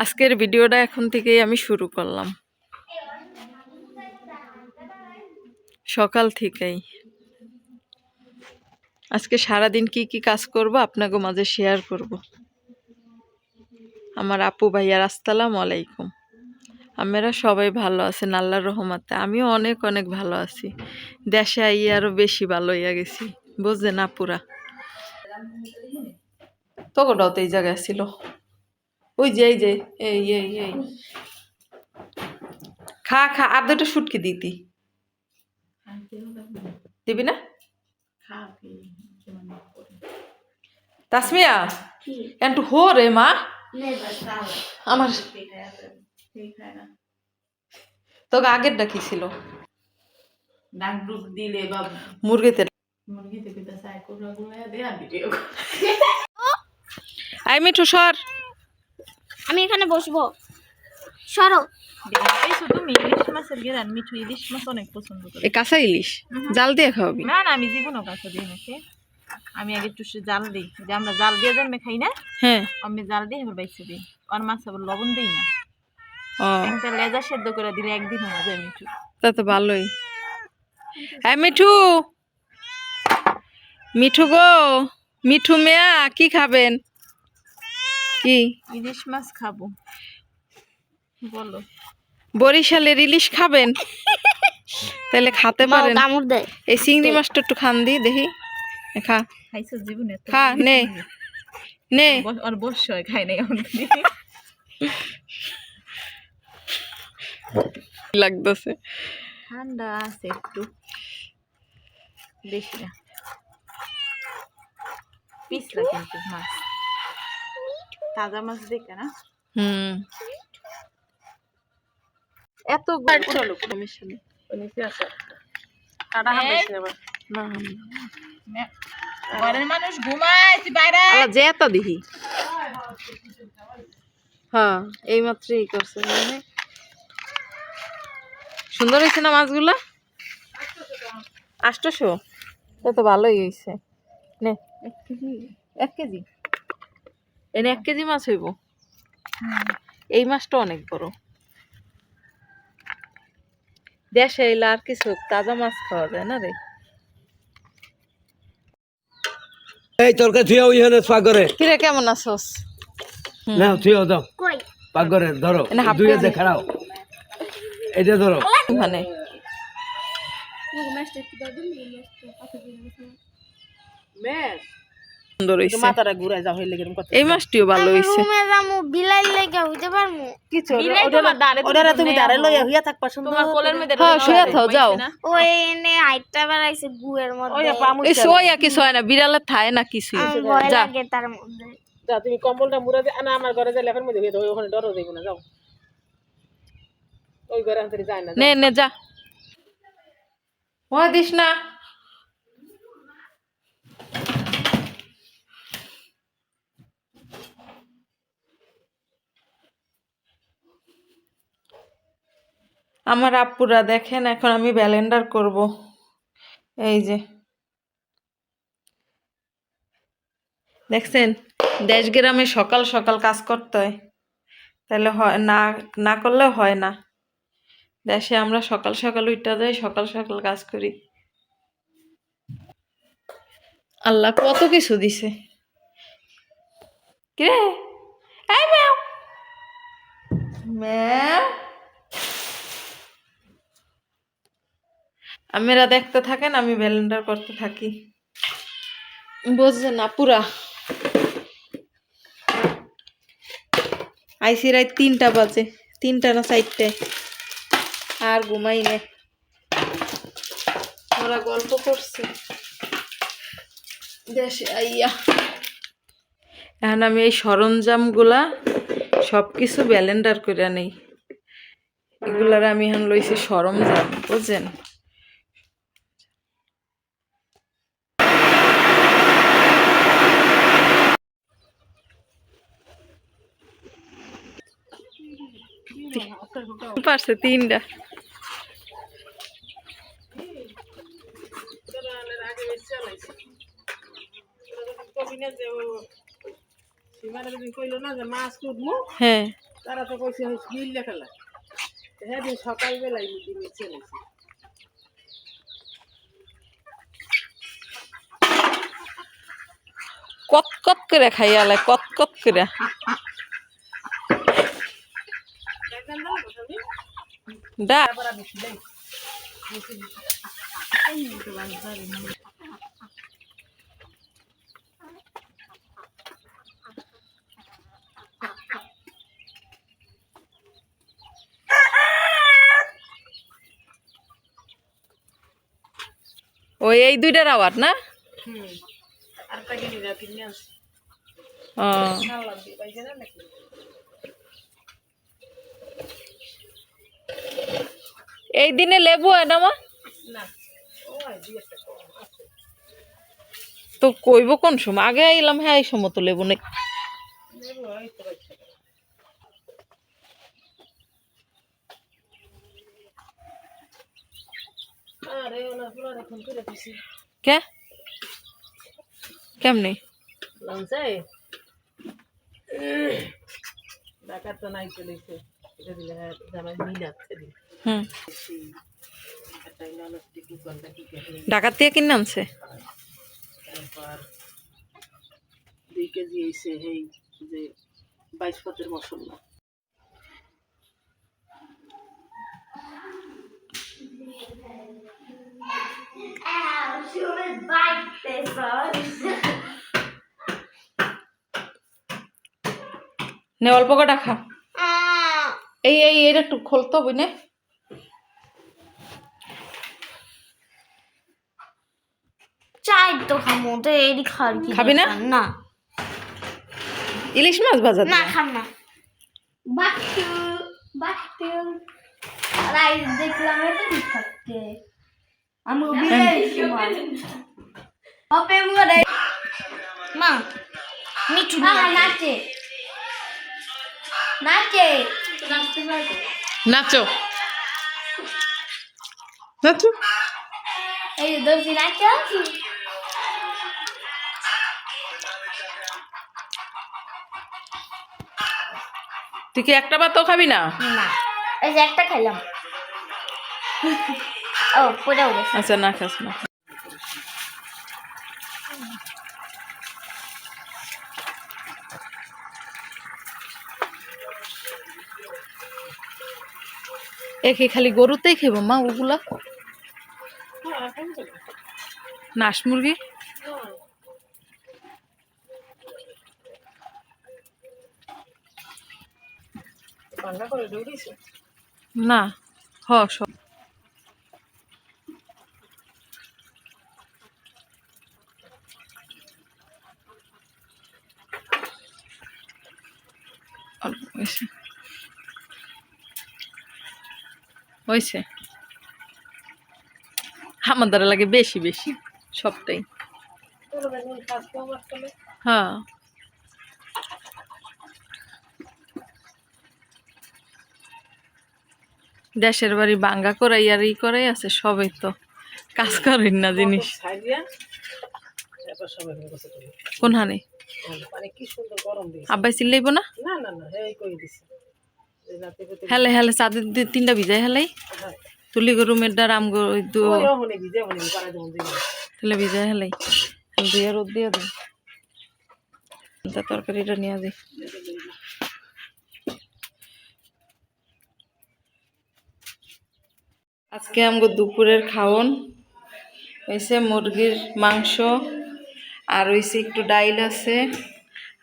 আজকের ভিডিওটা এখন থেকেই আমি শুরু করলাম, সকাল থেকেই। আজকে সারাদিন কি কি কাজ করব আপনাকে মাঝে শেয়ার করব। আমার আপু ভাইয়ার আসসালামু আলাইকুম। আমরা সবাই ভালো আছেন আল্লাহর রহমতে। আমিও অনেক অনেক ভালো আছি। দেশে আইয়ে আরো বেশি ভালো হইয়া গেছি, বুঝলেন আপুরা। তোটাও তো এই জায়গায় ছিল, ওই যে এই যে এই এই এই খা খা, আর দুটো শুটকি দিতি দিবি না? তাসমিয়া একটু হো রে মা, আমার তোকে আগেরটা কি ছিল? মুরগিতে আই মিঠু সর, আমি এখানে বসবো, সরো। মিঠু ইলিশ মাছ অনেক পছন্দ করে। এ কাঁচা ইলিশ জাল দিয়ে খাওয়াবি? না না, আমি জীবনও কাঁচা দিই নাকি। আমি আগে একটু জাল দিই, যে আমরা জাল দিয়ে জন্মে খাই না। হ্যাঁ, আমি জাল দিয়ে এবার বাইছে দিই। আর মাছ আবার লবণ দিই না। ও একটা লেজা সেদ্ধ করে দিলে একদিন হয়ে যায় মিঠু। তা তো ভালোই। হ্যাঁ মিঠু, মিঠু গো, মিঠু মেয়া কি খাবেন? কি ইলিশ মাছ খাবো বলো? বরিশালের ইলিশ খাবেন? তাহলে খেতে পারেন। কামড় দেয়। এই চিংড়ি মাছটা একটু খান দি দেখি, খা খাইছো জীবনে? খা, নে নে। আর বসয় খাই নাই এখন লাগতেছে, ঠান্ডা আছে একটু বেশি না। পিছলা কিন্তু মাছ, তাজা মাছ দেখে না। এত পুরালো কোনো মিশনে না। ঘরের মানুষ ঘুমায়, তুই বাইরে যে এত দেখি। হ্যাঁ এই মাত্রই করছে, মানে সুন্দর হয়েছে না মাছগুলা? 800, তো ভালোই হয়েছে। নে 1 কেজি এনে 1 কেজি মাছ হইব। এই মাছটা অনেক বড়। দেশে এলে আর কিছু তাজা মাছ খাওয়া যায় না রে। এই তরকা থুয়া ওইখানে পাগরে কিরে কেমন আছোস? না থুয়া দাও কই? পাগরে ধরো, এনে হাফ দুই কেজি। হাতে খাড়াও, এটা ধরো। মানে সুন্দর হইছে। মাথাটা ঘুরাই যা হইলে কিরকম কথা। এই মাছটিও ভালো হইছে। রুমে যামু, বিলাই লাগা হইতে পারমু। ওটারা তুমি দাঁড়ে লইয়া হইয়া থাকবা সুন্দর। তোমার কোলের মধ্যে হ্যাঁ শুয়ে থাও, যাও। ওই এনে হাইটটা বাড়াইছে গুয়ের মধ্যে। এই সোয়া কিছু হয় না, বিড়ালের থায় না কিছু। আমার ভয় যা লাগে তার মধ্যে। যা তুমি কম্বলটা মুড়া দিয়ে না, আমার ঘরে যাই লেফের মধ্যে হয়ে দাও, ওখানে ডরও যাইব না, যাও। ওই ঘরে আনতে যায় না। নে নে যা, ওয়া দিস না। আমার আপুরা দেখেন, এখন আমি ব্যালেন্ডার করব। এই যে দেখছেন, দেশ গ্রামে সকাল সকাল কাজ করতে হয়, তাহলে হয় না, না করলেও হয় না। দেশে আমরা সকাল সকাল উঠা যাই, সকাল সকাল কাজ করি। আল্লাহ কত কিছু দিছে। কিরে এই ম্যাও ম্যাও, আপনারা দেখতে থাকেন, আমি ব্যালেন্ডার করতে থাকি। বুঝছেন না পুরা। আইসি রাত 3টা বাজে, 3টা না 4টায়, আর ঘুমাই নে। ওরা গল্প করছে দেশে আইয়া। এখন আমি এই সরঞ্জাম গুলা সবকিছু ব্যালেন্ডার করে নেই। এগুলার আমি এখন লইছি সরঞ্জাম, বুঝছেন। পারছে 3টা। হ্যাঁ তারা তো কইছে মিললে খেলা হ্যাঁ দিন সকালবেলায় মিটিংয়ে চলেছে কত কত করে খাইয়ালে কত কত করে দা ওই এই দুইটার আওয়াজ না আরেকটা গিয়ে কিনে আনছি ও খাওয়ালাম দিয়ে পাইছে না নাকি এই দিনে লেবু হয় না মা না ও দুই একটা কম আছে তো কইব কোন সময় আগে আইলাম হ্যাঁ এই সময় তো লেবু নেই নেবো এই তো পাইছে আরে ওনা পুরো এখন করে দিছি কে কেমনে লঞ্চে ডাকাত তো নাই চলেছে এটা দিলে হ্যাঁ জামাই মিলাচ্ছে দিন হুম একটা ননস্টিক দোকানটা কি কেটে ঢাকার থেকে কিনে আনছে তারপর 2 কেজি এসে এই যে 22 পাতের মশলা নে অল্প কটা খা এই এই এটা একটু খোলতো বুঝনে চাই তো খামো তো এই খার কি খাবি না? দরকার? না ইলিশ মাছ ভাজা না দিলাম। খাম না বাটু বাটু রাইস দেখলাম এটা ঠিক থাকে আমি বিলাই ওপে মুরে মা মিঠু নাচে নাচে নাচতে পারবে নাচো নাচো এই দর্জি নাচে তুই কি একটা ভাতও খাবি না না এই যে একটা খেলাম ও পড়ে গেছে আচ্ছা না খাস না একে খালি গরুতেই খেবো মা ওগুলা নাস মুরগি রান্না করে দৌড়িয়েছে না হ সব অল্প হয়েছে হয়েছে আমার দ্বারা লাগে বেশি বেশি সবটাই তোর বেগুন কাজ কম আসলে হ্যাঁ দেশের বাড়ি বাঙ্গা করাই আর ই করাই আছে সবই তো কাজ করেন না জিনিস ছাড়িয়া এত সময় হয়ে গেছে কোন হানি মানে কি সুন্দর গরম দিয়েছে আব্বাই চিল্লাইব না না না না এই কই দিছে এই রাতে কত হেলে হেলে চাঁদের তিনটা ভিজাই হেলাই হ্যাঁ তুলি গরুমের দ্বার আম গরু ওই ওখানে ভিজে ওখানে পারে যেমন দিন তাহলে ভিজাই হেলাই দিয়ে রোদ দিয়ে দেয় তরকারিটা নিয়ে যাই আজকে আমগো দুপুরের খাওন হয়েছে মুরগির মাংস আর হয়েছে একটু ডাইল আছে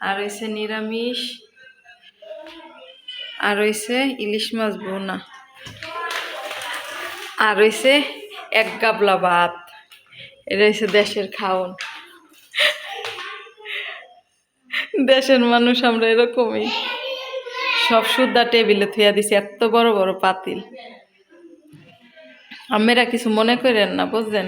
আর হয়েছে নিরামিষ আর হয়েছে ইলিশ মাছ বোনা আর হয়েছে এক গাবলা ভাত এটা হয়েছে দেশের খাওন দেশের মানুষ আমরা এরকমই সব সুদ্ধা টেবিলে থুয়া দিছি এত বড় বড় পাতিল আমেরা কিছু মনে করেন না বুঝলেন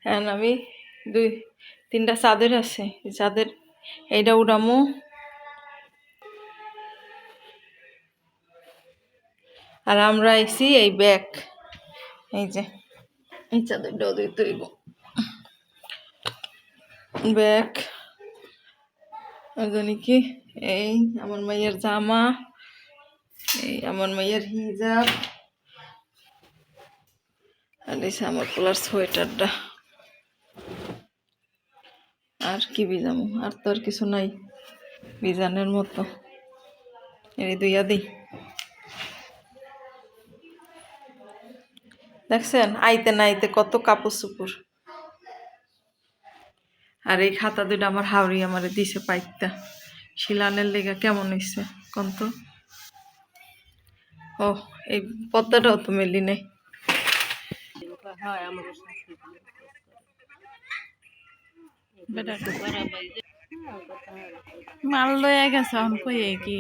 হ্যাঁ আমি 2-3টা চাদর আছে এই চাদর এইটা উড়ামু আর আমরা আইছি এই ব্যাগ এই যে এই চাদরটাও দিতে হইব ব্যাগ, আর জানি কি এই আমার মাইয়ের জামা, এই আমার মাইয়ের হিজাব, আর এই আমার পোলার সোয়েটারটা। আর কি বিজামু, আর তো আর কিছু নাই বিজানের মতো। এই দুইয়া দিই। দেখছেন আইতে না আইতে কত কাপড় চুপুর। আর এই খাতা দুইটা আমার হাওড়ি আমারে দিছে পাইতা শিলানের লেগা। কেমন হয়েছে কোন তো? ও এই পদ্মাটাও তো মেলি নেই। মাল লয়ে গেছে এখন কই কি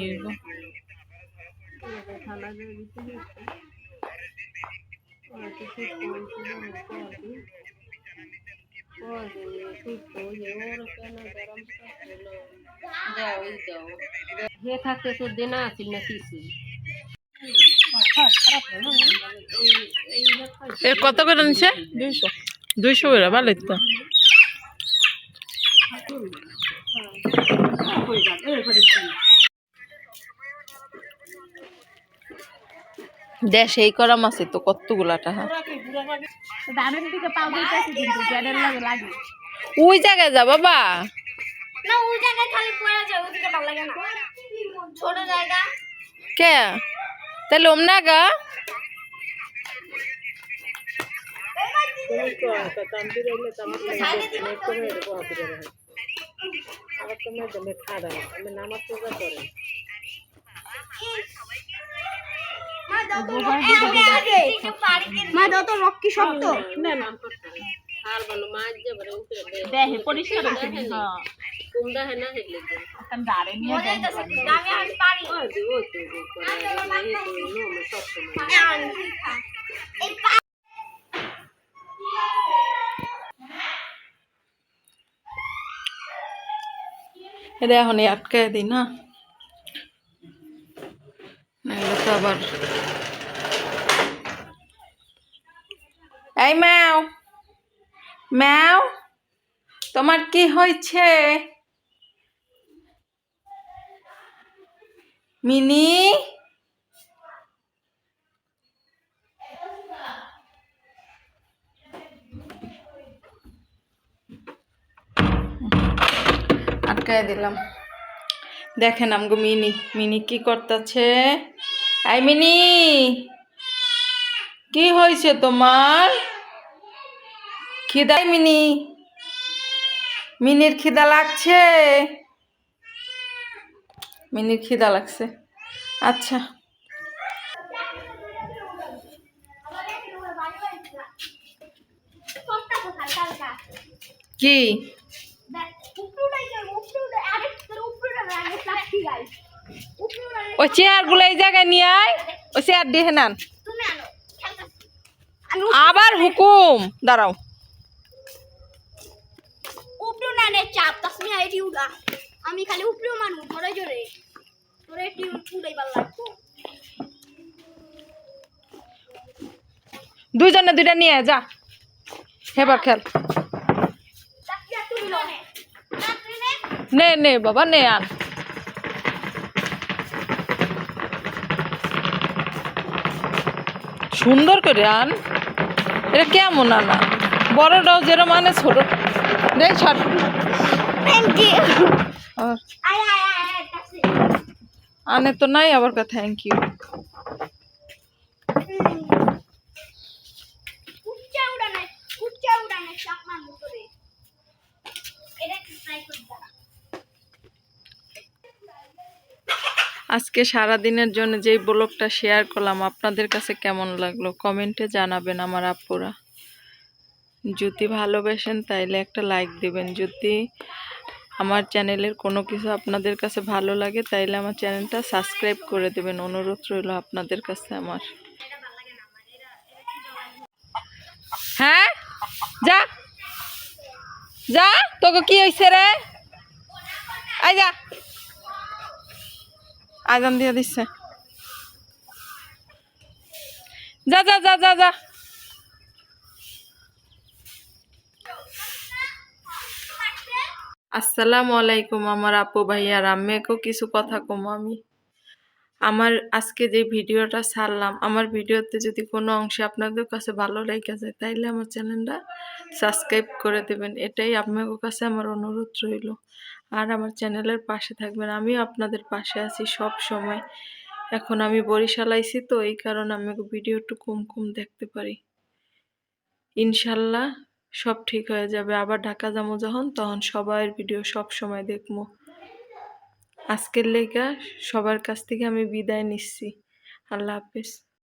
থাকতে তো দেনা আছিল না কিছু এর কত করে নিছে? 200 200 করে ভালো তো। দেশ এই করা মাছে তো কতগুলা টাকা। দানের দিকে পাও দিতেছি কিন্তু জেডের লাগে লাগে ওই জায়গায় যা বাবা। না ওই জায়গায় খালি পড়ে যায়, ওদিকে ভালো লাগে না, ছোট জায়গা। কে তাহলে ওমনা গা মা দাও তো রক্কি শব্দ। দেহে পরিষ্কার আছে হ্যাঁ তোমরা হ্যাঁ না হেলে কারণ দাঁড়ে নিয়ে মনে হইতাছে আমি আর পারি এই এটা এখন আটকায় দিই না, নাহলে তো আবার। এই ম্যাও ম্যাও, তোমার কি হয়েছে? মিনি আটকায় দিলাম। দেখেন আমগো মিনি, মিনি কি করতেছে? এই মিনি কি হয়েছে তোমার? খিদাই মিনি, মিনির খিদা লাগছে? মিনির খিদা লাগছে, আচ্ছা। কি ওই চেয়ার গুলো এই জায়গায় নিয়ে আয়, ওই চেয়ার দিয়ে নেন। আবার হুকুম, দাঁড়াও। উপরে নানে চাপ তাসমি আইডি উড়া, আমি খালি উপরে মানু ধরে জোরে তোরে টিউ উড়াই ভাল লাগতো। দুইজনে দুইটা নিয়ে আয়, যা হেবার খেল। তাকিয়া তুমি লনে নে নে বাবা নে, আন। সুন্দর করে আন। এটা কেমন আনা? বড়টাও যেরকম আনে ছোট রে ছাড়। Thank you. আর আয় আয় আয় তাসমি আনে তো নাই আবার কা থ্যাংক ইউ। কুচ্চা উড়ানে চাপ মানু তোরে এটা কি ট্রাই করতে দাঁড়া। আজকে সারা দিনের জন্য যেই ব্লগটা শেয়ার করলাম আপনাদের কাছে কেমন লাগলো কমেন্টে জানাবেন আমার আপুরা। যদি ভালোবাসেন তাইলে একটা লাইক দিবেন। যদি আমার চ্যানেলের কোনো কিছু আপনাদের কাছে ভালো লাগে তাইলে আমার চ্যানেলটা সাবস্ক্রাইব করে দেবেন, অনুরোধ রইল আপনাদের কাছে আমার। হ্যাঁ যা যা, তোকে কি হয়েছে রে? আই যা, আজান দিয়ে দিচ্ছে, যা যা যা যা যা। আসসালামু আলাইকুম আমার আপু ভাইয়ার আম্মেকেও কিছু কথা কম আমি। আমার আজকে যে ভিডিওটা ছাড়লাম, আমার ভিডিওতে যদি কোনো অংশে আপনাদের কাছে ভালো লেগে যায় তাইলে আমার চ্যানেলটা সাবস্ক্রাইব করে দেবেন, এটাই আপনাদের কাছে আমার অনুরোধ রইল। আর আমার চ্যানেলের পাশে থাকবেন, আমিও আপনাদের পাশে আছি সব সময়। এখন আমি বরিশাল আইছি তো এই কারণে আমি ভিডিও একটু কম কম দেখতে পারি। ইনশাল্লাহ সব ঠিক হয়ে যাবে, আবার ঢাকা যাবো যখন তখন সবার ভিডিও সব সময় দেখবো। আজকের লেগা সবার কাছ থেকে আমি বিদায় নিচ্ছি। আল্লাহ হাফেজ।